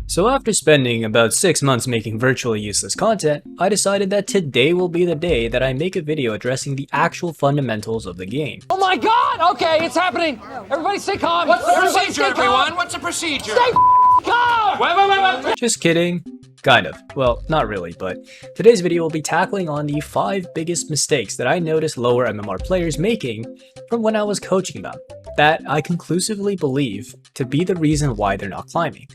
So after spending about 6 months making virtually useless content, I decided that today will be the day that I make a video addressing the actual fundamentals of the game. Oh my god! Okay, it's happening! Everybody stay calm! What's the Everybody procedure, stay calm. everyone? What's the procedure? Stay calm! Wait. Just kidding. Kind of. Well, not really, but today's video will be tackling on the 5 biggest mistakes that I noticed lower MMR players making from when I was coaching them, that I conclusively believe to be the reason why they're not climbing.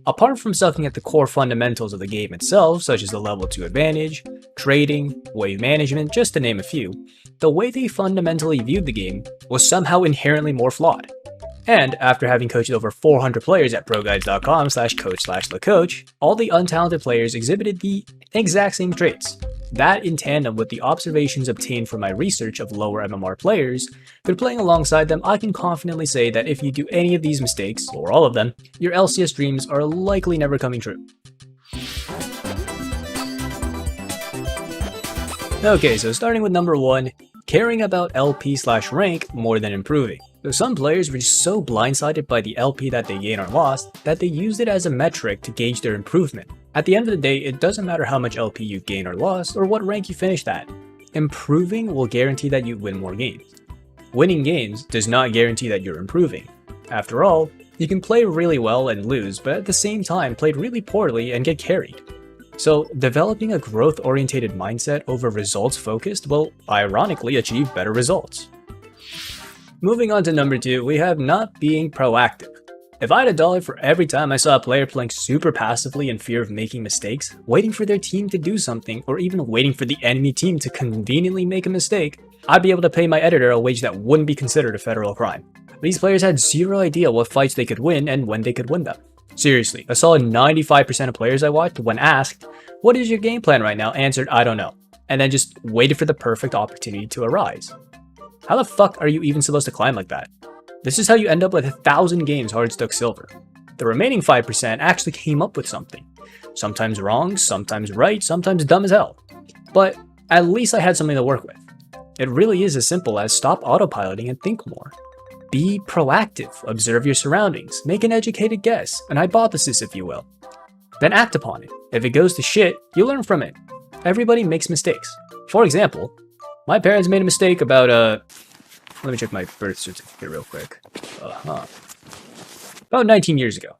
Apart from sucking at the core fundamentals of the game itself, such as the level 2 advantage, trading, wave management, just to name a few, the way they fundamentally viewed the game was somehow inherently more flawed. And after having coached over 400 players at proguides.com/coach/LeCoach, all the untalented players exhibited the exact same traits. That, in tandem with the observations obtained from my research of lower MMR players, through playing alongside them, I can confidently say that if you do any of these mistakes, or all of them, your LCS dreams are likely never coming true. Okay, so starting with number 1, caring about LP/rank more than improving. So some players were just so blindsided by the LP that they gain or lost that they used it as a metric to gauge their improvement. At the end of the day, it doesn't matter how much LP you gain or lost or what rank you finished at. Improving will guarantee that you win more games. Winning games does not guarantee that you're improving. After all, you can play really well and lose, but at the same time play really poorly and get carried. So developing a growth-oriented mindset over results-focused will ironically achieve better results. Moving on to number 2, we have not being proactive. If I had $1 for every time I saw a player playing super passively in fear of making mistakes, waiting for their team to do something, or even waiting for the enemy team to conveniently make a mistake, I'd be able to pay my editor a wage that wouldn't be considered a federal crime. These players had zero idea what fights they could win and when they could win them. Seriously, a solid 95% of players I watched, when asked, "What is your game plan right now?" answered, "I don't know," and then just waited for the perfect opportunity to arise. How the fuck are you even supposed to climb like that? This is how you end up with 1,000 games hard stuck silver. The remaining 5% actually came up with something. Sometimes wrong, sometimes right, sometimes dumb as hell. But at least I had something to work with. It really is as simple as stop autopiloting and think more. Be proactive, observe your surroundings, make an educated guess, an hypothesis if you will. Then act upon it. If it goes to shit, you learn from it. Everybody makes mistakes. For example, my parents made a mistake about, let me check my birth certificate real quick. About 19 years ago.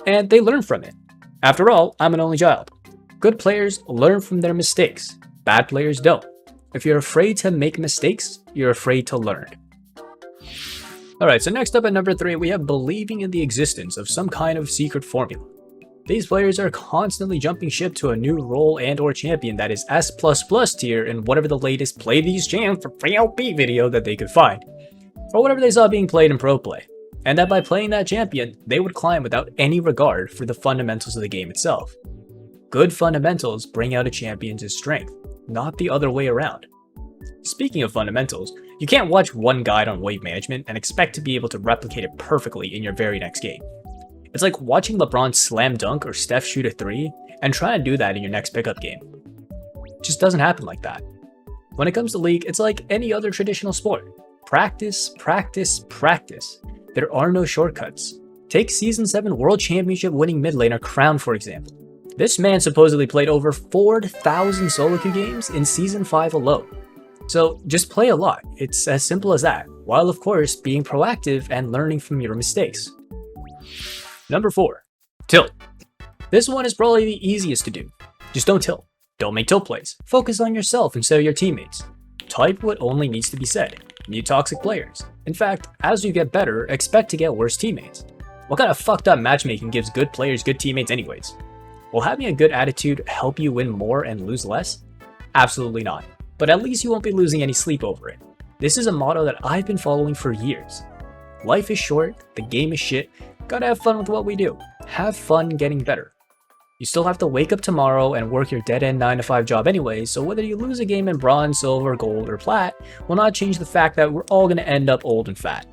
And they learned from it. After all, I'm an only child. Good players learn from their mistakes. Bad players don't. If you're afraid to make mistakes, you're afraid to learn. Alright, so next up at number 3, we have believing in the existence of some kind of secret formula. These players are constantly jumping ship to a new role and or champion that is S++ tier in whatever the latest play these champs for free LP video that they could find, or whatever they saw being played in pro play, and that by playing that champion, they would climb without any regard for the fundamentals of the game itself. Good fundamentals bring out a champion's strength, not the other way around. Speaking of fundamentals, you can't watch one guide on wave management and expect to be able to replicate it perfectly in your very next game. It's like watching LeBron slam dunk or Steph shoot a 3 and trying to do that in your next pickup game. It just doesn't happen like that. When it comes to League, it's like any other traditional sport. Practice, practice, practice. There are no shortcuts. Take Season 7 World Championship winning mid laner Crown for example. This man supposedly played over 4,000 solo queue games in Season 5 alone. So just play a lot, it's as simple as that, while of course being proactive and learning from your mistakes. Number 4, tilt. This one is probably the easiest to do. Just don't tilt. Don't make tilt plays. Focus on yourself instead of your teammates. Type what only needs to be said. Mute toxic players. In fact, as you get better, expect to get worse teammates. What kind of fucked up matchmaking gives good players good teammates anyways? Will having a good attitude help you win more and lose less? Absolutely not. But at least you won't be losing any sleep over it. This is a motto that I've been following for years. Life is short, the game is shit, gotta have fun with what we do. Have fun getting better. You still have to wake up tomorrow and work your dead-end 9-to-5 job anyway, so whether you lose a game in bronze, silver, gold, or plat will not change the fact that we're all gonna end up old and fat.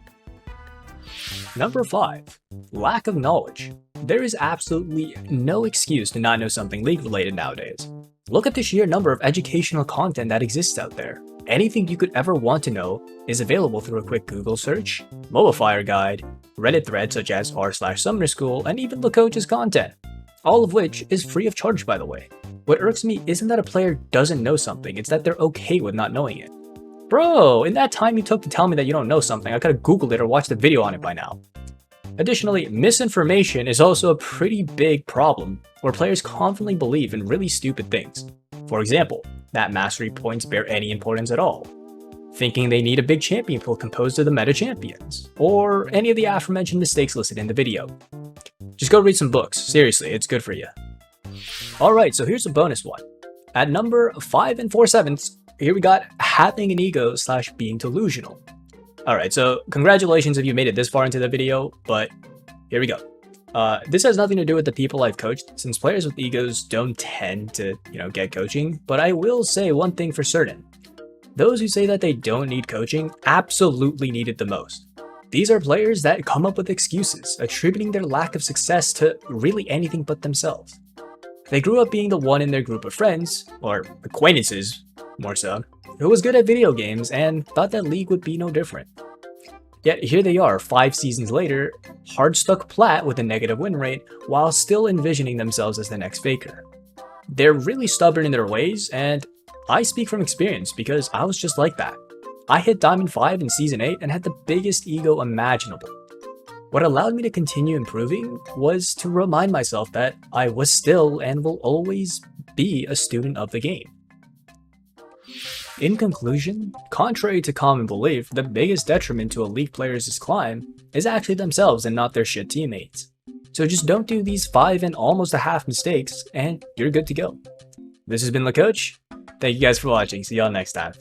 Number 5, lack of knowledge. There is absolutely no excuse to not know something League related nowadays. Look at the sheer number of educational content that exists out there. Anything you could ever want to know is available through a quick Google search, Mobile Fire guide, Reddit threads such as r/Summoner School, and even LeCoach's content. All of which is free of charge, by the way. What irks me isn't that a player doesn't know something, it's that they're okay with not knowing it. Bro, in that time you took to tell me that you don't know something, I could have Googled it or watched a video on it by now. Additionally, misinformation is also a pretty big problem, where players confidently believe in really stupid things. For example, that mastery points bear any importance at all, thinking they need a big champion pool composed of the meta champions, or any of the aforementioned mistakes listed in the video. Just go read some books, seriously, it's good for you. Alright, so here's a bonus one. At number 5 4/7, here we got having an ego / being delusional. Alright, so congratulations if you made it this far into the video, but here we go. This has nothing to do with the people I've coached, since players with egos don't tend to, get coaching, but I will say one thing for certain. Those who say that they don't need coaching absolutely need it the most. These are players that come up with excuses, attributing their lack of success to really anything but themselves. They grew up being the one in their group of friends, or acquaintances, more so, who was good at video games and thought that League would be no different. Yet here they are 5 seasons later, hard stuck plat with a negative win rate, while still envisioning themselves as the next Faker. They're really stubborn in their ways, and I speak from experience because I was just like that. I hit Diamond 5 in Season 8 and had the biggest ego imaginable. What allowed me to continue improving was to remind myself that I was still and will always be a student of the game. In conclusion, contrary to common belief, the biggest detriment to a League player's climb is actually themselves and not their shit teammates. So just don't do these 5 and almost a half mistakes and you're good to go. This has been LeCoach. Thank you guys for watching. See y'all next time.